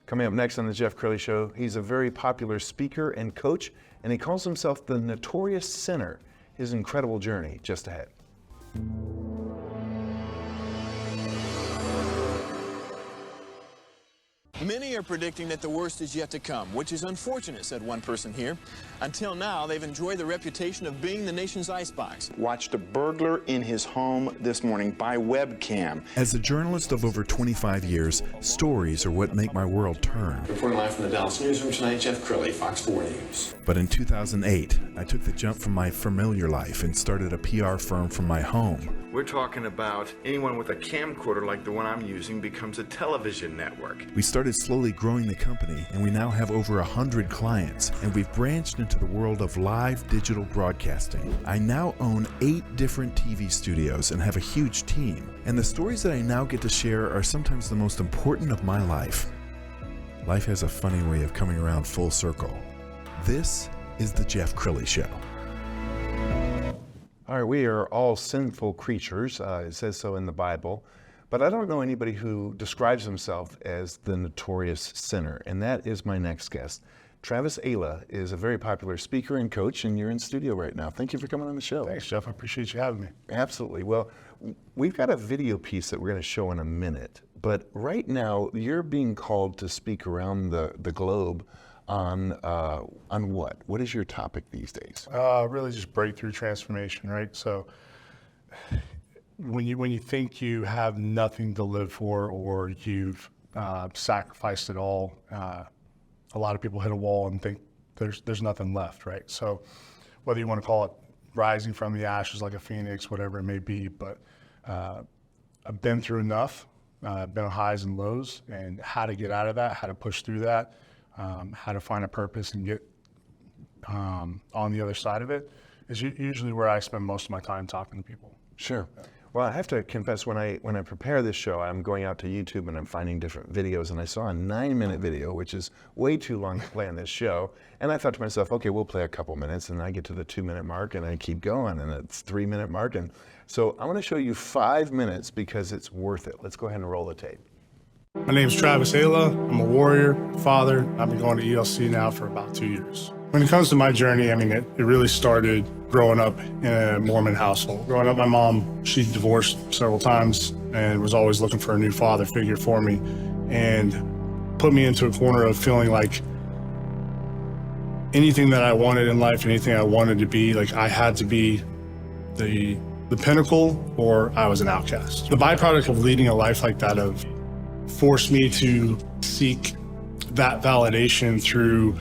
Coming up next on the Jeff Crilley Show, he's a very popular speaker and coach, and he calls himself the Notorious Sinner. His incredible journey just ahead. Many are predicting that the worst is yet to come, which is unfortunate, said one person here. Until now, they've enjoyed the reputation of being the nation's icebox. Watched a burglar in his home this morning by webcam. As a journalist of over 25 years, stories are what make my world turn. Reporting live from the Dallas newsroom tonight, Jeff Crilley, Fox 4 News. But in 2008, I took the jump from my familiar life and started a PR firm from my home. We're talking about anyone with a camcorder like the one I'm using becomes a television network. We started slowly growing the company, and we now have over 100 clients, and we've branched into the world of live digital broadcasting. I now own 8 different TV studios and have a huge team, and the stories that I now get to share are sometimes the most important of my life. Life has a funny way of coming around full circle. This is the Jeff Crilley Show. All right, we are all sinful creatures. It says so in the Bible. But I don't know anybody who describes himself as the notorious sinner, and that is my next guest. Travis Ayla is a very popular speaker and coach, and you're in studio right now. Thank you for coming on the show. Thanks, Jeff. I appreciate you having me. Absolutely. Well, we've got a video piece that we're going to show in a minute, but right now you're being called to speak around the globe on what? What is your topic these days? Really just breakthrough transformation, right? So when you think you have nothing to live for, or you've sacrificed it all, a lot of people hit a wall and think there's nothing left, right? So whether you want to call it rising from the ashes like a phoenix, whatever it may be, but I've been through enough, been on highs and lows, and how to get out of that, how to push through that, how to find a purpose and get on the other side of it is usually where I spend most of my time talking to people. Sure. Well, I have to confess, when I prepare this show, I'm going out to YouTube and I'm finding different videos, and I saw a 9-minute video, which is way too long to play on this show. And I thought to myself, okay, we'll play a couple minutes, and I get to the 2-minute mark and I keep going, and it's 3-minute mark. And so I want to show you 5 minutes because it's worth it. Let's go ahead and roll the tape. My name's Travis Ayla. I'm a warrior, father. I've been going to ELC now for about 2 years. When it comes to my journey, I mean, it really started growing up in a Mormon household. Growing up, my mom, she divorced several times and was always looking for a new father figure for me, and put me into a corner of feeling like anything that I wanted in life, anything I wanted to be, like I had to be the pinnacle or I was an outcast. The byproduct of leading a life like that of forced me to seek that validation through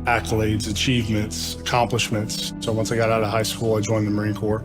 accolades, achievements, accomplishments. So once I got out of high school, I joined the Marine Corps,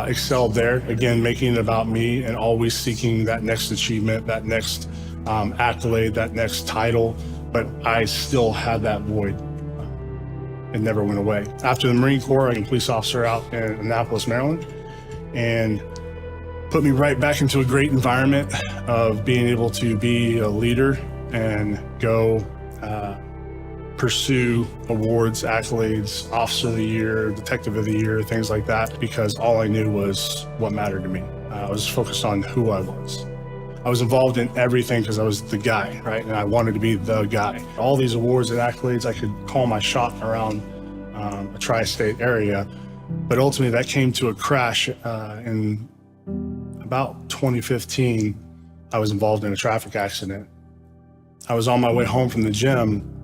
excelled there, again, making it about me and always seeking that next achievement, that next accolade, that next title. But I still had that void. It never went away. After the Marine Corps, I was a police officer out in Annapolis, Maryland, and put me right back into a great environment of being able to be a leader and go pursue awards, accolades, Officer of the Year, Detective of the Year, things like that, because all I knew was what mattered to me. I was focused on who I was. I was involved in everything because I was the guy, right? And I wanted to be the guy. All these awards and accolades, I could call my shot around a tri-state area, but ultimately that came to a crash in about 2015. I was involved in a traffic accident. I was on my way home from the gym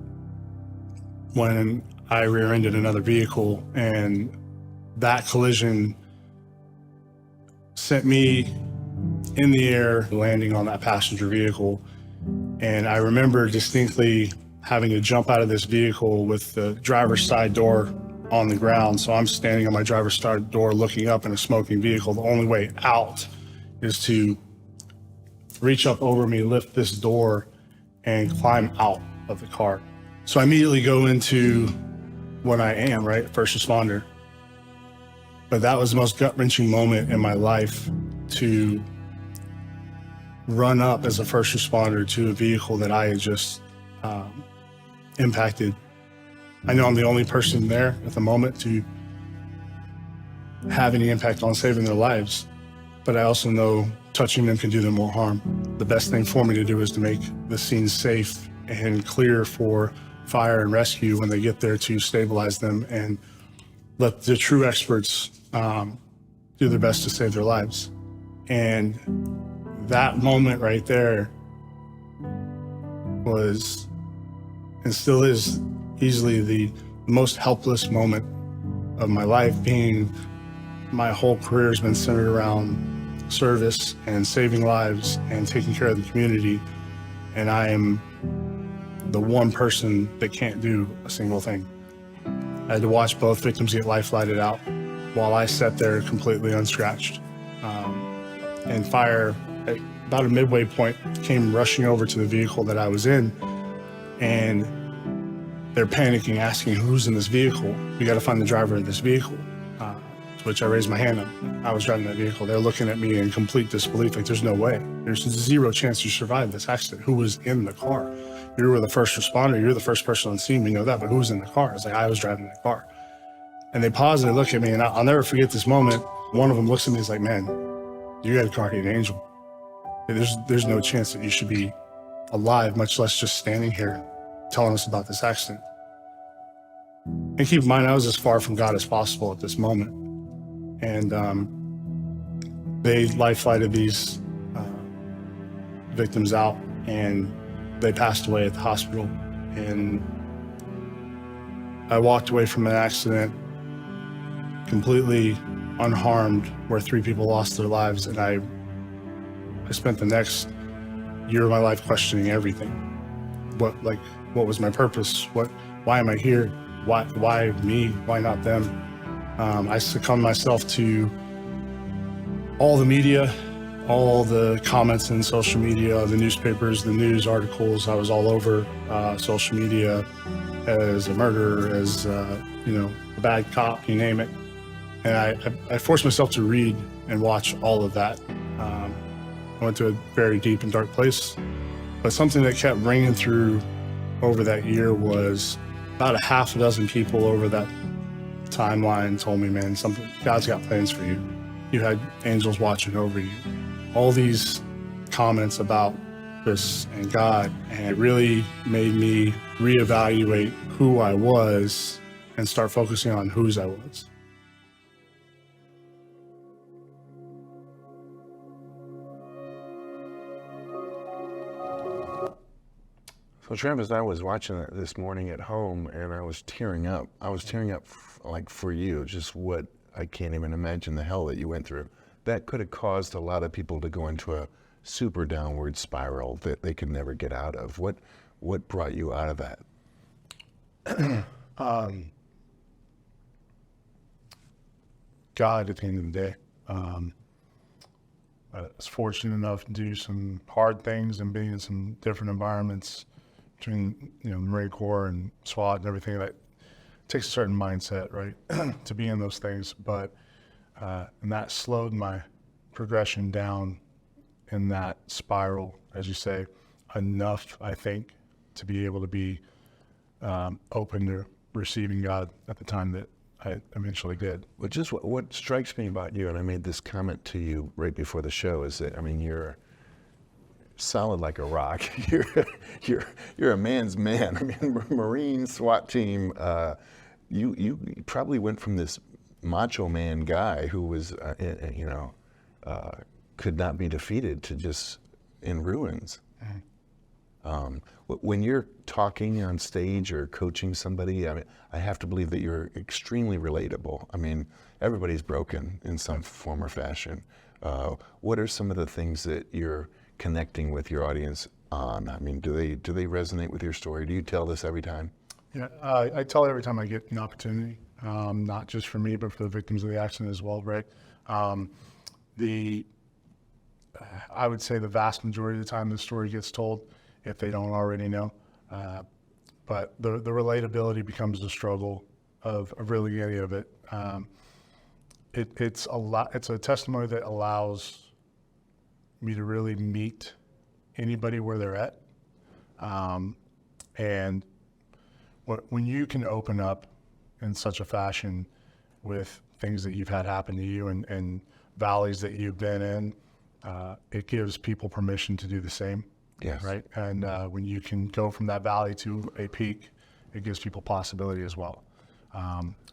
when I rear-ended another vehicle, and that collision sent me in the air, landing on that passenger vehicle. And I remember distinctly having to jump out of this vehicle with the driver's side door on the ground. So I'm standing on my driver's side door looking up in a smoking vehicle. The only way out is to reach up over me, lift this door, and climb out of the car. So I immediately go into what I am, right? First responder. But that was the most gut-wrenching moment in my life, to run up as a first responder to a vehicle that I had just impacted. I know I'm the only person there at the moment to have any impact on saving their lives, but I also know touching them can do them more harm. The best thing for me to do is to make the scene safe and clear for fire and rescue when they get there to stabilize them and let the true experts do their best to save their lives. And that moment right there was, and still is, easily the most helpless moment of my life, being my whole career has been centered around service and saving lives and taking care of the community. And I am the one person that can't do a single thing. I had to watch both victims get life flighted out while I sat there completely unscratched. And fire, at about a midway point, came rushing over to the vehicle that I was in, and they're panicking, asking, who's in this vehicle? We got to find the driver of this vehicle. To which I raised my hand up. I was driving that vehicle. They're looking at me in complete disbelief, like there's no way. There's zero chance you survived this accident. Who was in the car? You were the first responder. You're the first person on the scene. We know that, but who was in the car? It's like, I was driving the car. And they pause and they look at me, and I'll never forget this moment. One of them looks at me and is like, man, you got a guardian angel. There's no chance that you should be alive, much less just standing here telling us about this accident. And keep in mind, I was as far from God as possible at this moment. And they life flighted these victims out, and they passed away at the hospital. And I walked away from an accident completely unharmed, where 3 people lost their lives. And I spent the next year of my life questioning everything. What was my purpose? Why am I here? Why me? Why not them? I succumbed myself to all the media, all the comments in social media, the newspapers, the news articles. I was all over social media as a murderer, as a bad cop, you name it. And I forced myself to read and watch all of that. I went to a very deep and dark place, but something that kept ringing through over that year was about a half a dozen people over that timeline told me, man, God's got plans for you. You had angels watching over you. All these comments about this and God, and it really made me reevaluate who I was and start focusing on whose I was. So Travis, I was watching it this morning at home, and I was tearing up. I was tearing up like for you, just what I can't even imagine the hell that you went through. That could have caused a lot of people to go into a super downward spiral that they could never get out of. What brought you out of that? God, at the end of the day. I was fortunate enough to do some hard things and be in some different environments between Marine Corps and SWAT and everything. That takes a certain mindset, right, to be in those things. But and that slowed my progression down in that spiral, as you say, enough, I think, to be able to be open to receiving God at the time that I eventually did. Well, just what strikes me about you, and I made this comment to you right before the show, is that, I mean, you're solid like a rock. You're a man's man. I mean, Marine SWAT team. You probably went from this macho man guy who was, could not be defeated to just in ruins. When you're talking on stage or coaching somebody, I mean, I have to believe that you're extremely relatable. I mean, everybody's broken in some form or fashion. What are some of the things that you're connecting with your audience on? I mean, do they resonate with your story? Do you tell this every time? Yeah, I tell every time I get an opportunity, not just for me, but for the victims of the accident as well, Rick. I would say the vast majority of the time the story gets told, if they don't already know. But the relatability becomes the struggle of really getting of it. It's a testimony that allows me to really meet anybody where they're at. And when you can open up in such a fashion with things that you've had happen to you and valleys that you've been in, it gives people permission to do the same. Yes. Right. And when you can go from that valley to a peak, it gives people possibility as well.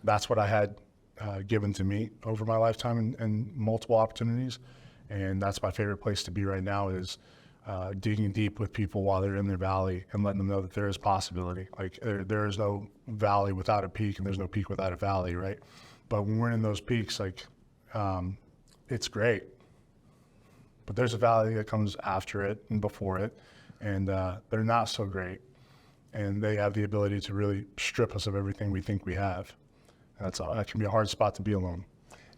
That's what I had given to me over my lifetime and multiple opportunities. And that's my favorite place to be right now is digging deep with people while they're in their valley and letting them know that there is possibility. Like there is no valley without a peak and there's no peak without a valley, right? But when we're in those peaks, like it's great. But there's a valley that comes after it and before it, and they're not so great. And they have the ability to really strip us of everything we think we have. That can be a hard spot to be alone.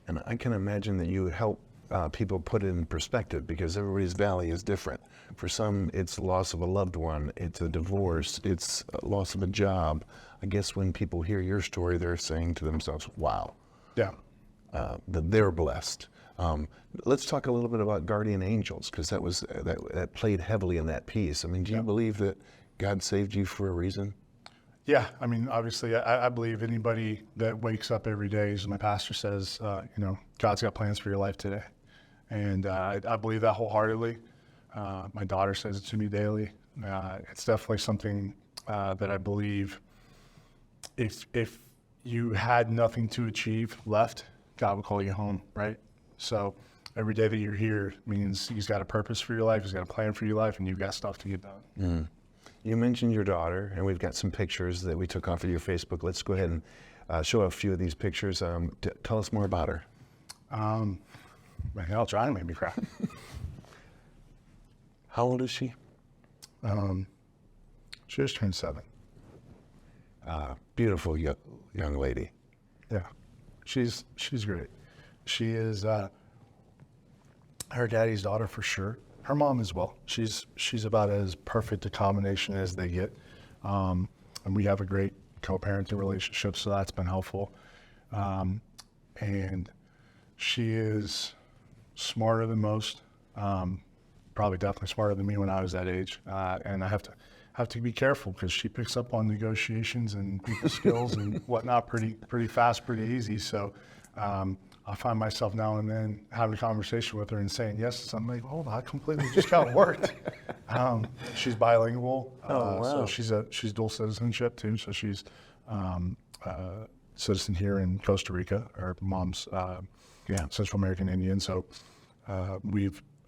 And I can imagine that you help people put it in perspective because everybody's valley is different. For some, it's loss of a loved one, it's a divorce, it's a loss of a job. I guess when people hear your story, they're saying to themselves, wow, Yeah. that they're blessed. Let's talk a little bit about guardian angels because that played heavily in that piece. I mean, do you believe that God saved you for a reason? Yeah, I mean, obviously, I believe anybody that wakes up every day, as my pastor says, God's got plans for your life today. And I believe that wholeheartedly. My daughter says it to me daily. It's definitely something that I believe if you had nothing to achieve left, God would call you home, right? So every day that you're here means He's got a purpose for your life, He's got a plan for your life, and you've got stuff to get done. Mm. You mentioned your daughter, and we've got some pictures that we took off of your Facebook. Let's go ahead and show a few of these pictures. Tell us more about her. I'll try to make me cry. How old is she? She just turned 7. Beautiful young lady. Yeah, she's great. She is her daddy's daughter for sure. Her mom as well. She's about as perfect a combination as they get, and we have a great co-parenting relationship, so that's been helpful. And she is smarter than most. Probably definitely smarter than me when I was that age, and I have to be careful because she picks up on negotiations and people skills and whatnot pretty fast, pretty easy. So I find myself now and then having a conversation with her and saying yes to something. Like, hold on, I completely just got worked. She's bilingual, so she's dual citizenship too. So she's citizen here in Costa Rica. Her mom's Central American Indian. So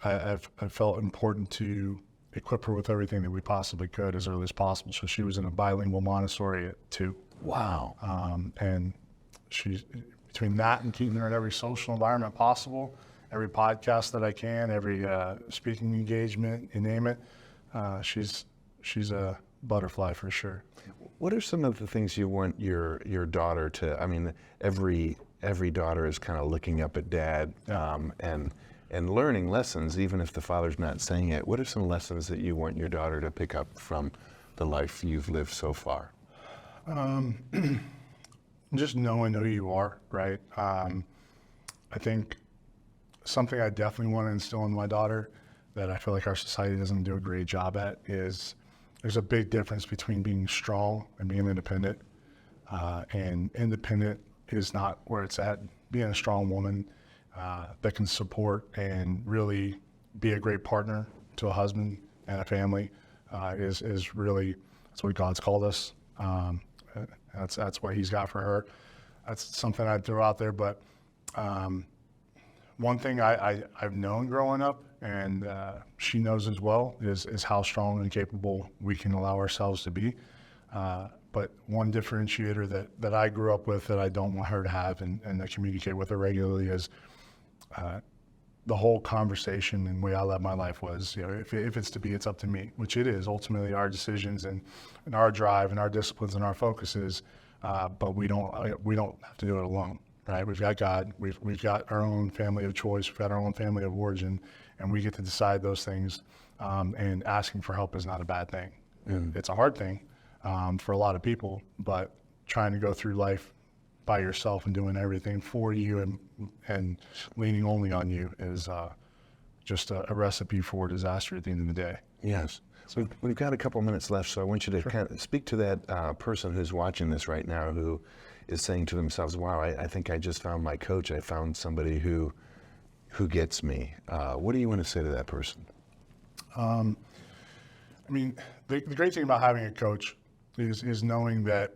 I've felt important to equip her with everything that we possibly could as early as possible. So she was in a bilingual Montessori at 2. Wow. And she's between that and keeping her in every social environment possible, every podcast that I can, every speaking engagement, you name it. She's a butterfly for sure. What are some of the things you want your daughter to? I mean, every daughter is kind of looking up at dad and learning lessons, even if the father's not saying it. What are some lessons that you want your daughter to pick up from the life you've lived so far? Just knowing who you are, right? I think something I definitely want to instill in my daughter that I feel like our society doesn't do a great job at is there's a big difference between being strong and being independent. And independent is not where it's at. Being a strong woman that can support and really be a great partner to a husband and a family is really, that's what God's called us. That's what He's got for her. That's something I'd throw out there. But one thing I've known growing up, and she knows as well, is how strong and capable we can allow ourselves to be. But one differentiator that I grew up with that I don't want her to have and I communicate with her regularly is the whole conversation and way I led my life was, if it's to be, it's up to me, which it is ultimately our decisions and our drive and our disciplines and our focuses. But we don't have to do it alone, right? We've got God, we've got our own family of choice, we've got our own family of origin, and we get to decide those things. And asking for help is not a bad thing. It's a hard thing for a lot of people, but trying to go through life by yourself and doing everything for you and leaning only on you is just a recipe for disaster at the end of the day. Yes. So we've got a couple minutes left, so I want you to kind of speak to that person who's watching this right now who is saying to themselves, wow, I think I just found my coach. I found somebody who I mean, the great thing about having a coach is knowing that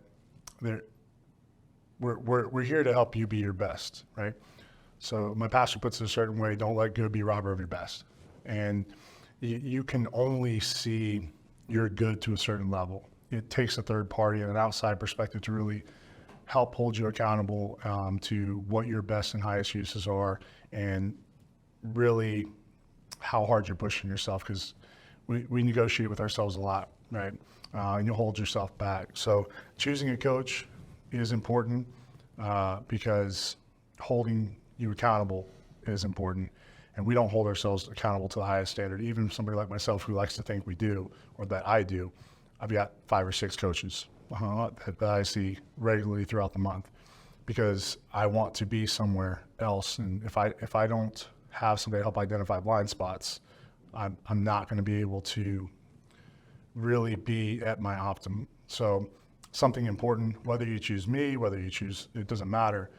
we're here to help you be your best, right? So my pastor puts it a certain way: don't let good be robber of your best. And you can only see your good to a certain level. It takes a third party and an outside perspective to really help hold you accountable to what your best and highest uses are, and really how hard you're pushing yourself, because we negotiate with ourselves a lot, right? And you hold yourself back. So choosing a coach is important because holding you accountable is important. And we don't hold ourselves accountable to the highest standard. Even somebody like myself who likes to think we do, or that I do, I've got 5 or 6 coaches that I see regularly throughout the month, because I want to be somewhere else. And if I don't have somebody to help identify blind spots, I'm not going to be able to really be at my optimum. So something important, whether you choose me, whether you choose, it doesn't matter.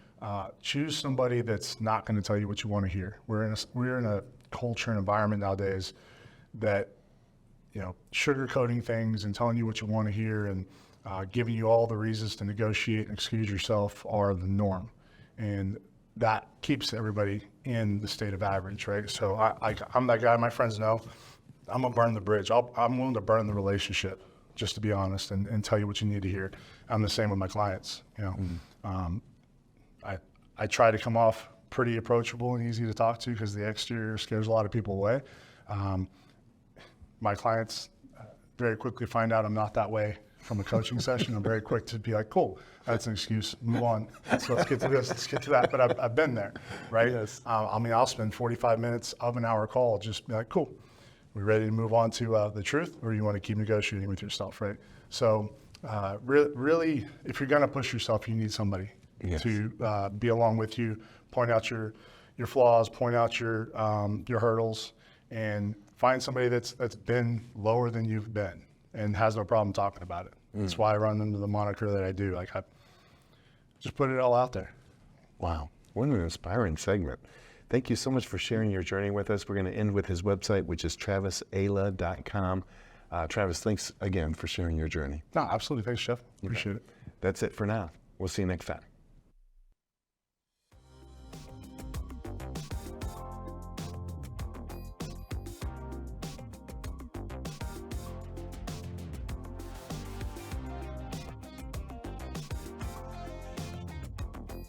Choose somebody that's not going to tell you what you want to hear. We're in a culture and environment nowadays that, sugarcoating things and telling you what you want to hear and giving you all the reasons to negotiate and excuse yourself are the norm. And that keeps everybody in the state of average, right? So I'm that guy. My friends know I'm gonna burn the bridge. I'm willing to burn the relationship, just to be honest, and tell you what you need to hear. I'm the same with my clients. I try to come off pretty approachable and easy to talk to, because the exterior scares a lot of people away. My clients very quickly find out I'm not that way from a coaching session. I'm very quick to be like, cool, that's an excuse, move on. So let's get to this, let's get to that. But I've been there, right? Yes. I'll spend 45 minutes of an hour call, just be like, cool, we ready to move on to the truth, or you want to keep negotiating with yourself, right? So really, if you're gonna push yourself, you need somebody to be along with you, point out your flaws, point out your hurdles, and find somebody that's been lower than you've been and has no problem talking about it. That's why I run under the moniker that I do. Like, I just put it all out there. Wow, what an inspiring segment. Thank you so much for sharing your journey with us. We're going to end with his website, which is travisayla.com. Travis, thanks again for sharing your journey. No, absolutely. Thanks, Jeff. Appreciate it. That's it for now. We'll see you next time.